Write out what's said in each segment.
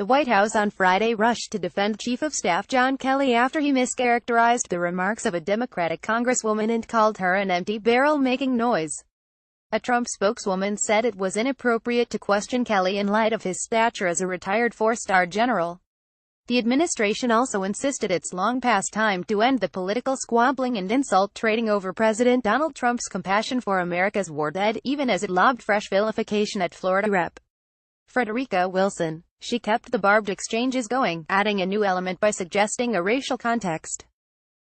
The White House on Friday rushed to defend Chief of Staff John Kelly after he mischaracterized the remarks of a Democratic congresswoman and called her an empty barrel making noise. A Trump spokeswoman said it was inappropriate to question Kelly in light of his stature as a retired four-star general. The administration also insisted it's long past time to end the political squabbling and insult trading over President Donald Trump's compassion for America's war dead, even as it lobbed fresh vilification at Florida Rep. Frederica Wilson. She kept the barbed exchanges going, adding a new element by suggesting a racial context.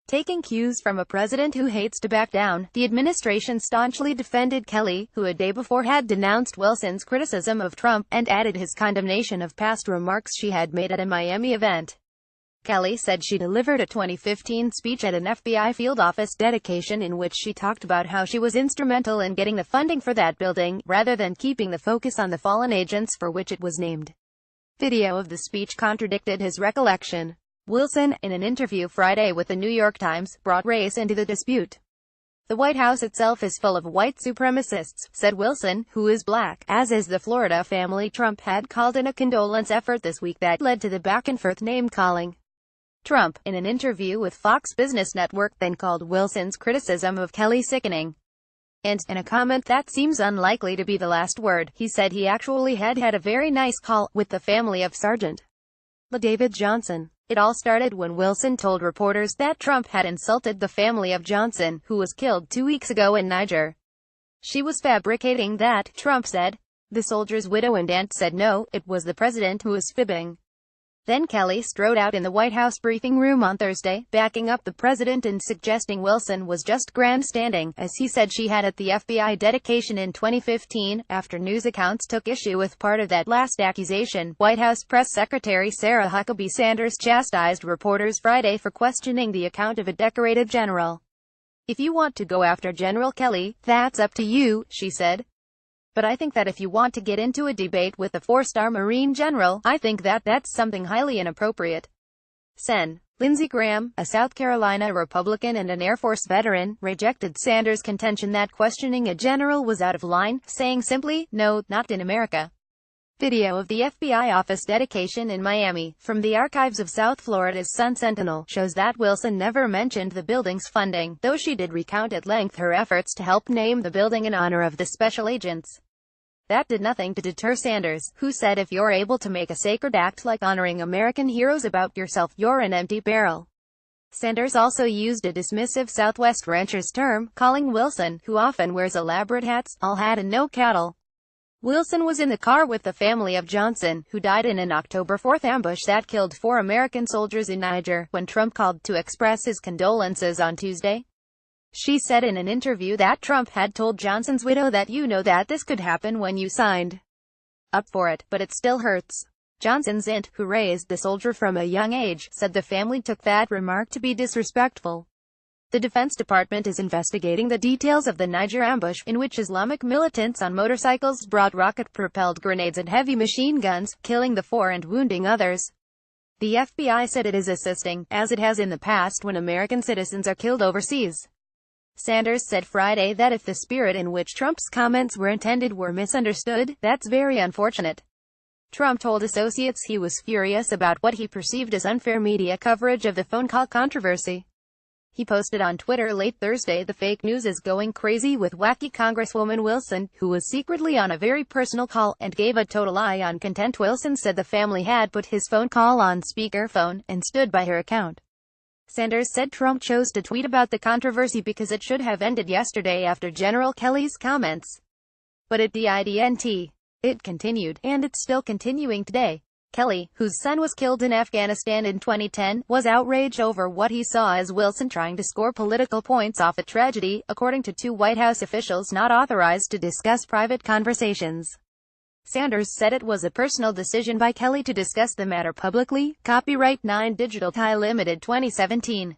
Taking cues from a president who hates to back down, the administration staunchly defended Kelly, who a day before had denounced Wilson's criticism of Trump, and added his condemnation of past remarks she had made at a Miami event. Kelly said she delivered a 2015 speech at an FBI field office dedication in which she talked about how she was instrumental in getting the funding for that building, rather than keeping the focus on the fallen agents for which it was named. Video of the speech contradicted his recollection. Wilson, in an interview Friday with the New York Times, brought race into the dispute. The White House itself is full of white supremacists, said Wilson, who is black, as is the Florida family Trump had called in a condolence effort this week that led to the back-and-forth name-calling. Trump, in an interview with Fox Business Network, then called Wilson's criticism of Kelly sickening. And, in a comment that seems unlikely to be the last word, he said he actually had a very nice call with the family of Sergeant David Johnson. It all started when Wilson told reporters that Trump had insulted the family of Johnson, who was killed 2 weeks ago in Niger. She was fabricating that, Trump said. The soldier's widow and aunt said no, it was the president who was fibbing. Then Kelly strode out in the White House briefing room on Thursday, backing up the president and suggesting Wilson was just grandstanding, as he said she had at the FBI dedication in 2015, after news accounts took issue with part of that last accusation. White House Press Secretary Sarah Huckabee Sanders chastised reporters Friday for questioning the account of a decorated general. "If you want to go after General Kelly, that's up to you," she said. "But I think that if you want to get into a debate with a four-star Marine general, I think that that's something highly inappropriate." Sen. Lindsey Graham, a South Carolina Republican and an Air Force veteran, rejected Sanders' contention that questioning a general was out of line, saying simply, "No, not in America." Video of the FBI office dedication in Miami, from the archives of South Florida's Sun-Sentinel, shows that Wilson never mentioned the building's funding, though she did recount at length her efforts to help name the building in honor of the special agents. That did nothing to deter Sanders, who said if you're able to make a sacred act like honoring American heroes about yourself, you're an empty barrel. Sanders also used a dismissive Southwest rancher's term, calling Wilson, who often wears elaborate hats, all hat and no cattle. Wilson was in the car with the family of Johnson, who died in an October 4 ambush that killed 4 American soldiers in Niger, when Trump called to express his condolences on Tuesday. She said in an interview that Trump had told Johnson's widow that "you know that this could happen when you signed up for it, but it still hurts." Johnson's aunt, who raised the soldier from a young age, said the family took that remark to be disrespectful. The Defense Department is investigating the details of the Niger ambush, in which Islamic militants on motorcycles brought rocket-propelled grenades and heavy machine guns, killing the 4 and wounding others. The FBI said it is assisting, as it has in the past when American citizens are killed overseas. Sanders said Friday that if the spirit in which Trump's comments were intended were misunderstood, that's very unfortunate. Trump told associates he was furious about what he perceived as unfair media coverage of the phone call controversy. He posted on Twitter late Thursday, "The fake news is going crazy with wacky Congresswoman Wilson, who was secretly on a very personal call, and gave a total eye on content." Wilson said the family had put his phone call on speakerphone, and stood by her account. Sanders said Trump chose to tweet about the controversy because it should have ended yesterday after General Kelly's comments. But it didn't. It continued, and it's still continuing today. Kelly, whose son was killed in Afghanistan in 2010, was outraged over what he saw as Wilson trying to score political points off a tragedy, according to 2 White House officials not authorized to discuss private conversations. Sanders said it was a personal decision by Kelly to discuss the matter publicly. Copyright 9 Digital Tie Limited 2017.